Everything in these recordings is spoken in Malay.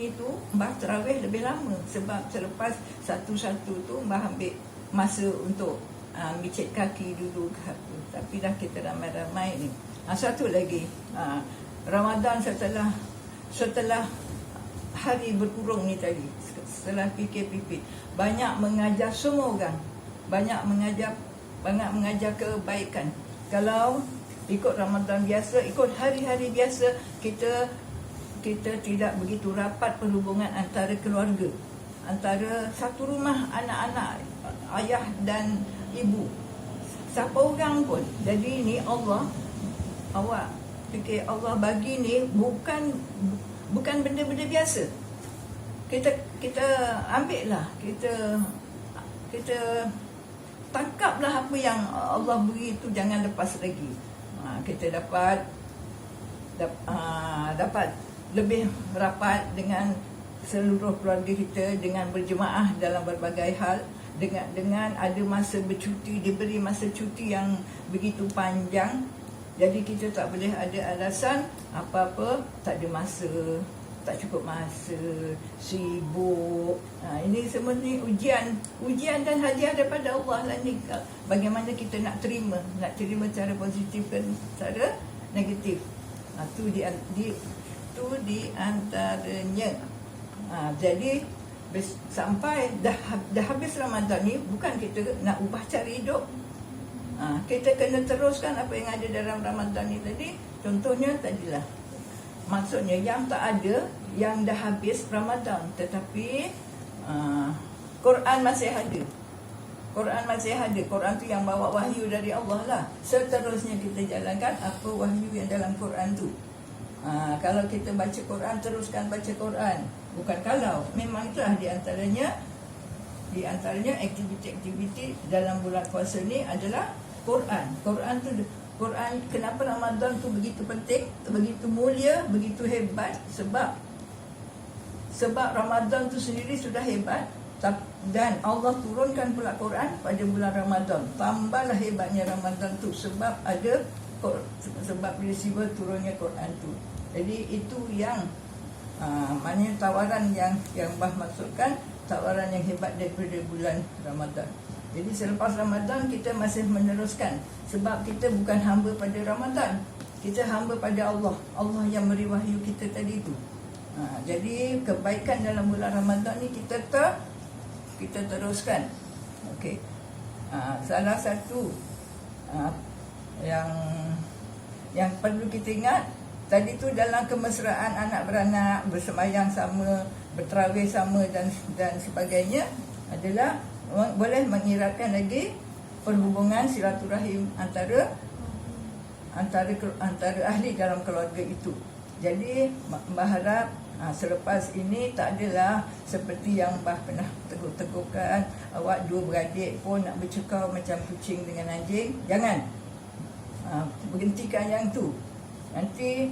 ni tu Mbah terawih lebih lama, sebab selepas satu-satu tu Mbah ambil masa untuk micit kaki dulu ke apa. Tapi dah kita ramai-ramai ni. Satu lagi, Ramadan setelah hari berkurung ni tadi, setelah PKPP, banyak mengajar semua orang, banyak mengajar kebaikan. Kalau ikut Ramadan biasa, ikut hari-hari biasa, kita tidak begitu rapat perhubungan antara keluarga, antara satu rumah, anak-anak, ayah dan ibu, siapa orang pun. Jadi ni Allah, awak fikir Allah bagi ni bukan benda-benda biasa. Kita ambil lah, kita tangkaplah apa yang Allah beri itu, jangan lepas lagi. Kita dapat lebih rapat dengan seluruh keluarga kita, dengan berjemaah dalam berbagai hal, dengan ada masa bercuti, diberi masa cuti yang begitu panjang. Jadi kita tak boleh ada alasan apa-apa, tak ada masa, tak cukup masa, sibuk. Ini semua ni ujian dan hadiah daripada Allah lah ni. Bagaimana kita nak terima cara positif dan cara negatif. Itu di antaranya. Jadi sampai dah habis Ramadan ni, bukan kita nak ubah cara hidup. Kita kena teruskan apa yang ada dalam Ramadan ni tadi. Contohnya tadilah, maksudnya yang tak ada, yang dah habis Ramadan, tetapi Quran masih ada. Quran tu yang bawa wahyu dari Allah lah. Seterusnya kita jalankan apa wahyu yang dalam Quran tu. Kalau kita baca Quran, teruskan baca Quran. Bukan kalau, memang itulah di antaranya aktiviti-aktiviti dalam bulan puasa ni adalah Quran. Quran, kenapa Ramadan tu begitu penting, begitu mulia, begitu hebat? Sebab Ramadan tu sendiri sudah hebat, dan Allah turunkan pula Quran pada bulan Ramadan. Tambahlah hebatnya Ramadan tu sebab peristiwa turunnya Quran tu. Jadi itu yang maknanya tawaran yang Mbah maksudkan, tawaran yang hebat daripada bulan Ramadan. Jadi selepas Ramadan kita masih meneruskan, sebab kita bukan hamba pada Ramadan, kita hamba pada Allah. Allah yang beri wahyu kita tadi tu. Jadi kebaikan dalam bulan Ramadan ni kita teruskan. Okey. Salah satu yang perlu kita ingat tadi tu, dalam kemesraan anak beranak, bersemayang sama, berterawih sama dan sebagainya, adalah boleh mengiratkan lagi perhubungan silaturahim antara ahli dalam keluarga itu. Jadi Mbah harap selepas ini tak adalah seperti yang Mbah pernah tegur-tegurkan, awak dua beradik pun nak bercakap macam kucing dengan anjing. Jangan. Berhentikan yang tu. Nanti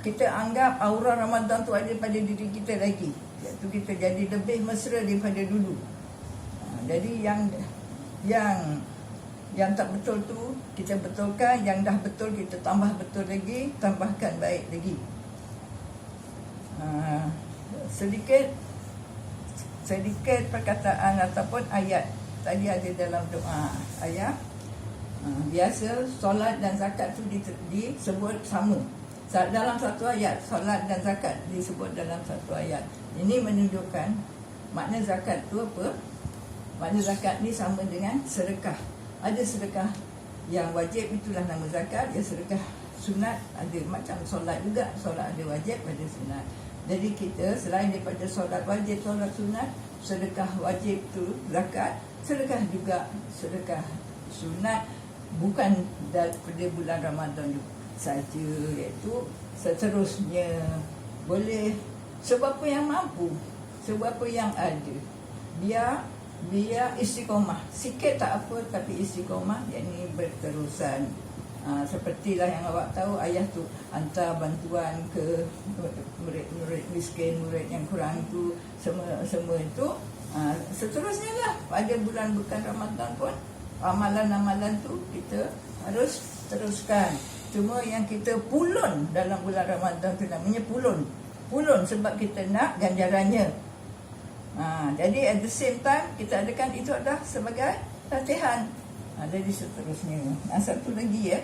kita anggap aura Ramadan tu ada pada diri kita lagi, iaitu kita jadi lebih mesra daripada dulu. Jadi yang tak betul tu kita betulkan, yang dah betul kita tambah betul lagi, tambahkan baik lagi. Sedikit perkataan ataupun ayat tadi ada dalam doa ayat. Biasa solat dan zakat tu disebut sama dalam satu ayat. Solat dan zakat disebut dalam satu ayat. Ini menunjukkan makna zakat tu apa? Makna zakat ni sama dengan sedekah. Ada sedekah yang wajib, itulah nama zakat. Ya, sedekah sunat ada, macam solat juga. Solat ada wajib, ada sunat. Jadi kita selain daripada solat wajib, solat sunat, sedekah wajib tu zakat, sedekah juga sedekah sunat, bukan daripada bulan Ramadan saja, iaitu seterusnya boleh, sebab apa yang mampu, sebab apa yang ada. Biar istiqomah, sikit tak apa, tapi istiqomah, yakni berterusan. Sepertilah yang awak tahu, ayah tu hantar bantuan ke murid-murid miskin, murid yang kurang tu, semua itu. Seterusnya lah pada bulan bukan Ramadan pun, amalan-amalan tu kita harus teruskan. Cuma yang kita pulun dalam bulan Ramadan tu namanya pulun. ulun sebab kita nak ganjarannya. Jadi at the same time kita adakan itu adalah sebagai latihan. Jadi seterusnya. Satu lagi ya.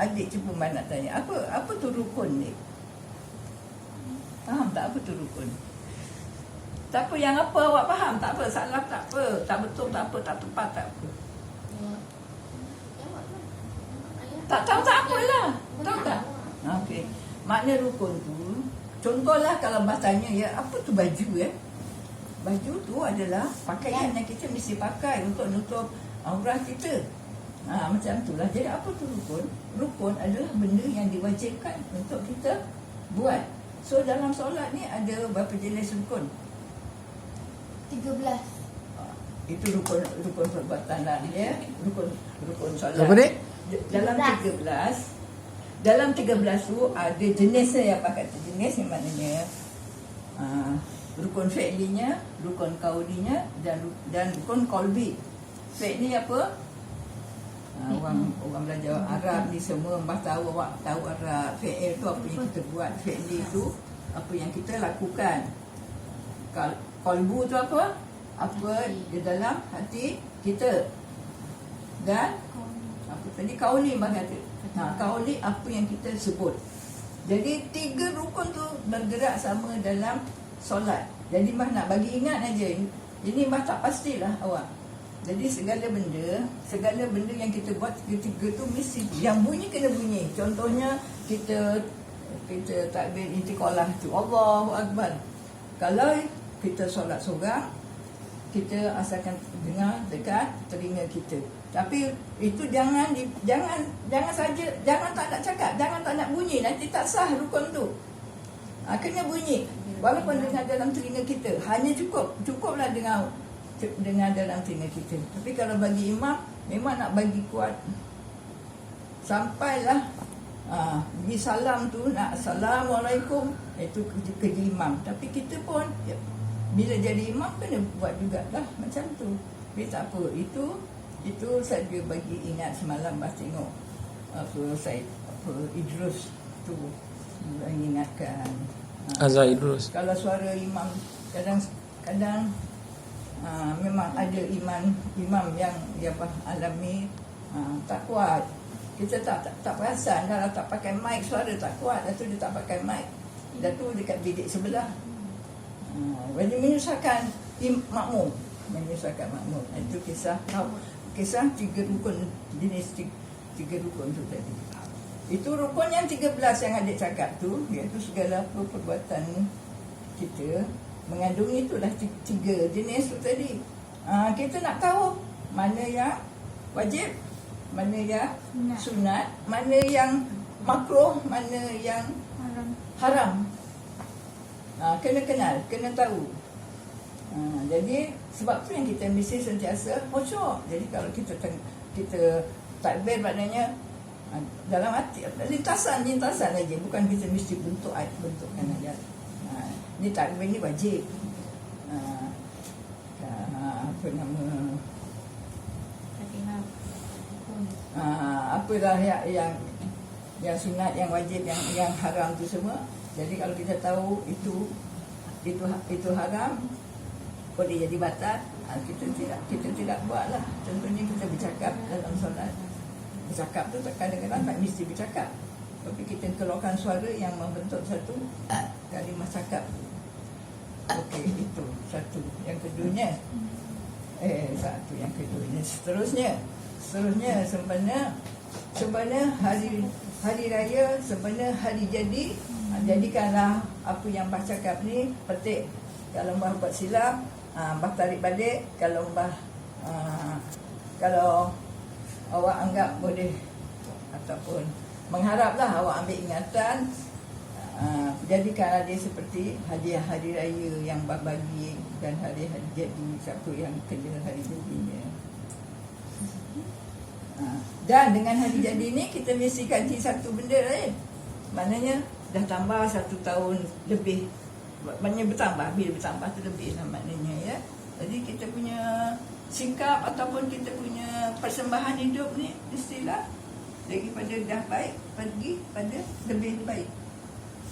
Adik cuba nak tanya, apa tu rukun ni? Faham tak apa tu rukun? Tak apa, yang apa awak faham, tak apa, salah tak apa, tak betul tak apa, tak tepat tak apa. Tak tahu tak apalah. Tahu tak? Okey. Makna rukun tu, contohlah kalau bahasanya ya, apa tu baju ya? Baju tu adalah pakaian yang kita mesti pakai untuk nutup aurat kita. Macam itulah. Jadi apa tu rukun? Rukun adalah benda yang diwajibkan untuk kita buat. So dalam solat ni ada berapa jenis rukun? 13. Itu rukun perbuatan lah ya. Rukun solat. Apa ni? Dalam 13 tu ada jenisnya yang pakai jenis yang maknanya rukun fi'linya, rukun qaulinya dan rukun qalbi. Fi'li apa? Orang belajar Arab ni semua tahu Arab. Fi'il tu apa yang kita buat, fi'li tu apa yang kita lakukan. Qalbu tu apa? Apa di dalam hati kita. Dan apa tadi, qauli kata. Qauli apa yang kita sebut. Jadi 3 rukun tu bergerak sama dalam solat. Jadi Mbah nak bagi ingat aja. Ini Mbah tak pastilah awak. Jadi segala benda yang kita buat ketiga tu mesti yang bunyi kena bunyi. Contohnya kita takbir intiqalah tu, Allahu Akbar. Kalau kita solat seorang, kita asalkan dengar dekat telinga kita. Tapi itu jangan saja, jangan tak nak cakap, jangan tak nak bunyi, nanti tak sah rukun tu. Kena bunyi walaupun dengar dalam telinga kita. Hanya cukuplah dengar dalam telinga kita. Tapi kalau bagi imam, memang nak bagi kuat. Sampailah bagi salam tu, nak Assalamualaikum, itu kerja imam. Tapi kita pun bila jadi imam kena buat jugalah macam tu. Tapi tak apa, itu saja bagi ingat. Semalam Mbah tengok Idrus tu mengingatkan Azhar Idrus. Kalau suara imam kadang memang ada imam yang alami tak kuat. Kita tak perasan kalau tak pakai mic, suara tak kuat, atau dia tak pakai mic, dah tu dekat bilik sebelah. Menyusahkan makmum. Itu kisah 3 rukun, jenis 3 rukun tu tadi. Itu rukun yang 13 yang adik cakap tu, iaitu segala perbuatan kita mengandung itulah 3 jenis tu tadi. Kita nak tahu mana yang wajib, mana yang sunat, mana yang makruh, mana yang haram. Kena kenal, kena tahu. Jadi sebab tu yang kita mesti sentiasa khusyuk. Jadi kalau kita takbir, maknanya dalam hati, lintasan aja, bukan kita mesti bentukkan aja. Ni takbir ni wajib. Apa nama? Apalah yang sunat, yang wajib, yang haram tu semua. Jadi kalau kita tahu itu haram, boleh jadi batal, kita tidak buatlah. Contohnya kita bercakap dalam solat. Bercakap tu kadang-kadang tak mesti bercakap, tapi kita keluarkan suara yang membentuk satu kalimah cakap. Okey, itu satu. Yang keduanya Seterusnya sebenarnya hari raya, sebenarnya hari jadi. Jadikanlah apa yang Mbah cakap ni petik. Kalau Mbah buat silap, Mbah tarik balik. Kalau awak anggap boleh ataupun mengharaplah awak ambil ingatan, jadikanlah dia seperti hadiah hari raya yang Mbah bagi, dan hari jadi siapa yang kena hari jadinya. Dan dengan hari jadi ni kita mesti ganti satu benda lain. Maknanya dah tambah 1 tahun lebih. Maknanya bertambah, bila bertambah tu lebih lah maknanya ya. Jadi kita punya sikap ataupun kita punya persembahan hidup ni mestilah daripada dah baik pergi pada lebih baik.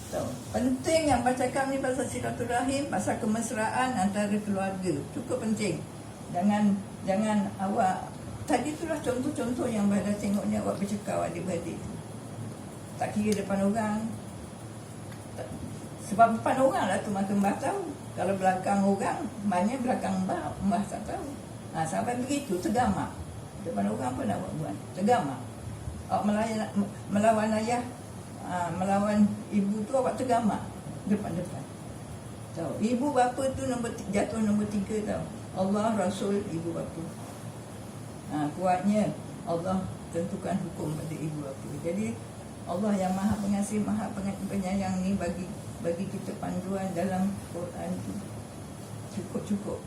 Tahu. Penting yang baca kami pasal silaturahim, pasal kemesraan antara keluarga. Cukup penting. Jangan awak, tadi itulah contoh-contoh yang dah tengok ni awak bercakap adik-beradik tu. Tak kira depan orang. Sebab depan orang lah tu maka Mbah tahu. Kalau belakang orang, maknanya belakang Mbah tak tahu. Sampai begitu, tergamak. Depan orang apa nak buat? Tergamak. Awak melawan ayah, melawan ibu tu awak tergamak depan-depan. Tahu, ibu bapa tu jatuh nombor 3 tau. Allah, Rasul, ibu bapa. Kuatnya Allah tentukan hukum pada ibu bapa. Jadi Allah yang Maha Pengasih, Maha Penyayang ni bagi kita panduan dalam Quran tu. Cukup.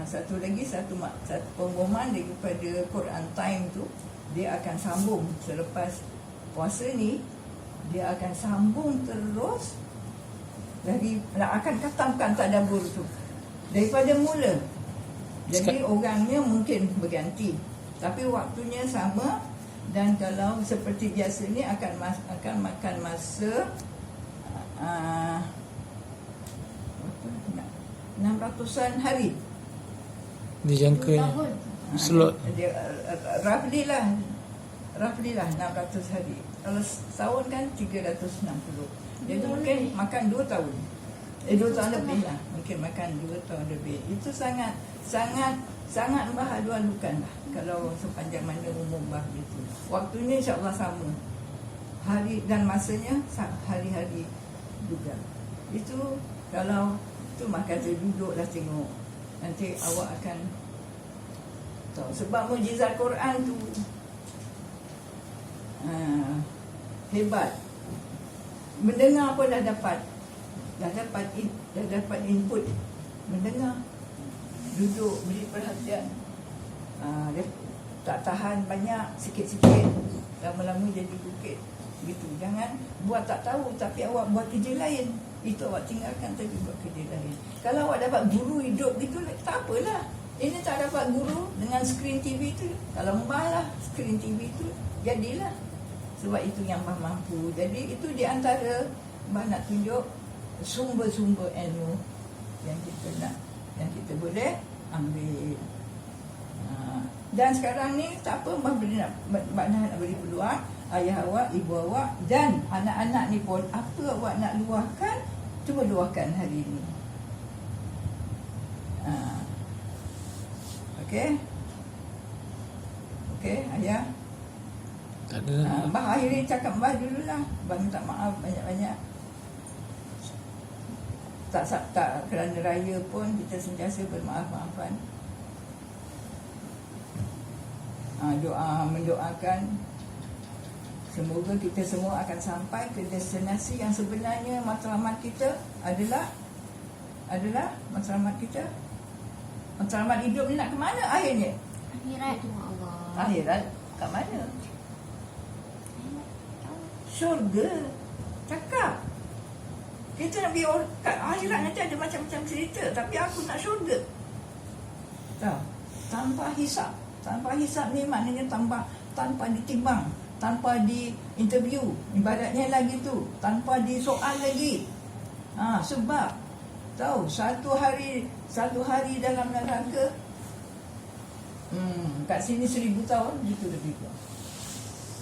Satu pengumuman daripada Quran Time tu, dia akan sambung selepas puasa ni, dia akan sambung terus akan khatamkan tadabbur tu daripada mula. Jadi orangnya mungkin berganti, tapi waktunya sama. Dan kalau seperti biasa ni akan makan masa 600-an hari. Dijangka slot Dia roughly lah 600 hari. Kalau setahun kan 360. Jadi mungkin makan 2 tahun. 2 tahun lebih lah. Mungkin makan 2 tahun lebih. Itu sangat Mbah alu-alukan lah. Kalau sepanjang mana umur Mbah gitu. Waktunya insyaAllah sama. Hari dan masanya hari-hari juga. Itu kalau tu Mbah kata duduklah tengok. Nanti awak akan tahu. Sebab mujizat Quran tu hebat. Mendengar pun dah dapat input. Mendengar, duduk, beri perhatian. Dia tak tahan banyak, sikit-sikit, lama-lama jadi bukit. Gitu. Jangan buat tak tahu tapi awak buat kerja lain. Itu awak tinggalkan tapi buat kerja lain. Kalau awak dapat guru hidup gitu, tak apalah. Ini tak dapat guru dengan skrin TV tu. Kalau Mbah lah skrin TV tu, jadilah. Sebab itu yang Mbah mampu. Jadi itu di antara Mbah nak tunjuk sumber-sumber ilmu yang kita boleh ambil. Dan sekarang ni tak apa, Mbah nak beri peluang ayah awak, ibu awak dan anak-anak ni pun, apa awak nak luahkan, cuba luahkan hari ini. Okey, ayah. tak ada. Mbah akhiri cakap Mbah dululah. Mbah minta maaf banyak-banyak. Tak kerana raya pun kita sentiasa bermaaf-maafan. Mendoakan semoga kita semua akan sampai ke destinasi yang sebenarnya. Matlamat kita adalah matlamat kita. Matlamat hidup ni nak ke mana akhirnya? Akhirat tu Allah. Akhirat kat mana? Syurga. Cakap. Kita nak pergi kat akhirat nanti ada macam-macam cerita, tapi aku nak syurga. Tahu? Tanpa hisap. Tanpa hisap ni maknanya tanpa ditimbang, tanpa diinterview, ibaratnya lagi tu, tanpa disoal lagi. Sebab tahu satu hari dalam neraka, kat sini 1000 tahun gitu lebih kurang.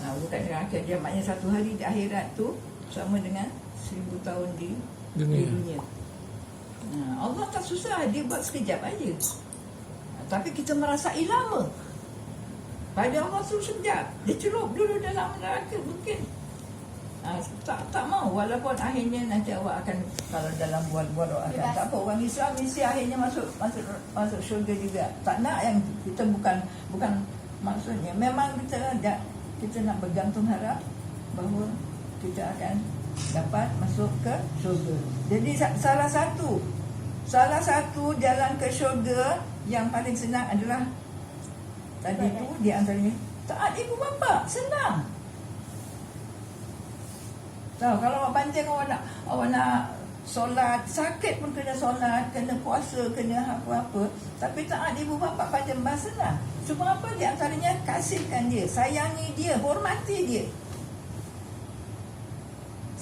Bukan neraka dia, maknanya satu hari di akhirat tu sama dengan 1000 tahun di dunia. Allah tak susah, dia buat sekejap aja. Tapi kita merasai lama. Pada Allah tu sekejap, dia celup dulu dalam neraka mungkin. Tak mau, walaupun akhirnya nanti awak akan, kalau dalam buat akan tak apa, orang Islam mesti akhirnya masuk syurga juga. Tak nak yang kita bukan maksudnya. Memang kita nak bergantung harap bahawa kita akan dapat masuk ke syurga. Jadi salah satu jalan ke syurga yang paling senang adalah tadi tu, di antaranya taat ibu bapa. Senang. Tahu, kalau awak pancing awak nak solat, sakit pun kena solat, kena puasa, kena apa-apa, tapi taat ibu bapa pada Mbah senang. Cuma apa? Di antaranya kasihkan dia, sayangi dia, hormati dia.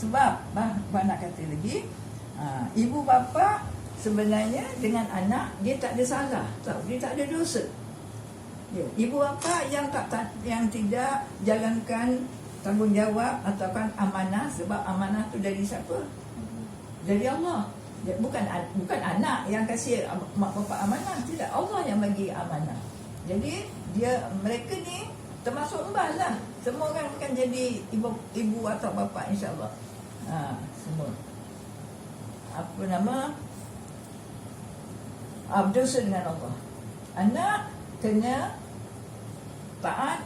Sebab Abah nak kata lagi, ibu bapa sebenarnya dengan anak dia tak ada salah, dia tak ada dosa. Ya, ibu bapa yang yang tidak jalankan tanggungjawab ataupun amanah, sebab amanah tu dari siapa? Dari Allah. Bukan anak yang kasih mak bapak amanah, tidak, Allah yang bagi amanah. Jadi mereka ni termasuk embal lah. Semua orang akan jadi ibu atau bapa, insya-Allah. Semua. Apa nama? Berdosa dengan Allah. Anak kena taat,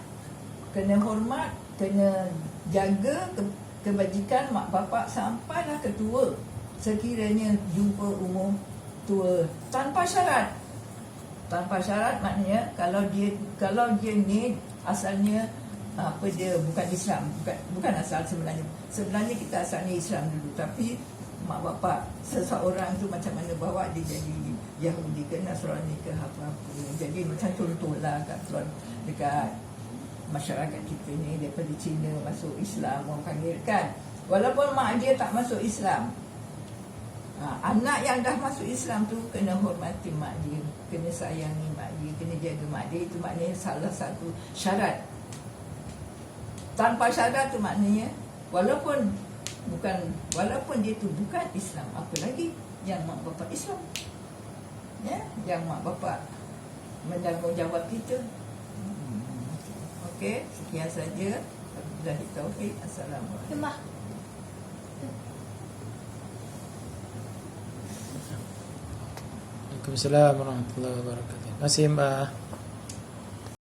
kena hormat, kena jaga kebajikan mak bapak sampailah ke tua. Sekiranya jumpa umur tua tanpa syarat. Tanpa syarat maknanya kalau dia ni asalnya dia bukan Islam, bukan asal sebenarnya. Sebenarnya kita asalnya Islam dulu, tapi mak bapak seseorang tu macam mana bawa dia jadi Yahudi ke Nasrani ke apa-apa. Jadi macam contohlah dekat masyarakat kita ni, daripada Cina masuk Islam, orang panggil kan. Walaupun mak dia tak masuk Islam, anak yang dah masuk Islam tu kena hormati mak dia, kena sayangi mak dia, kena jaga mak dia. Itu maknanya salah satu syarat. Tanpa syarat tu maknanya walaupun dia tu bukan Islam, apa lagi yang mak bapak Islam, ya, yang mak bapak menanggungjawab kita. Okey, sekian saja. Wabillahi taufiq. Assalamualaikum. Waalaikumsalam warahmatullahi wabarakatuh. Terima kasih Mbak.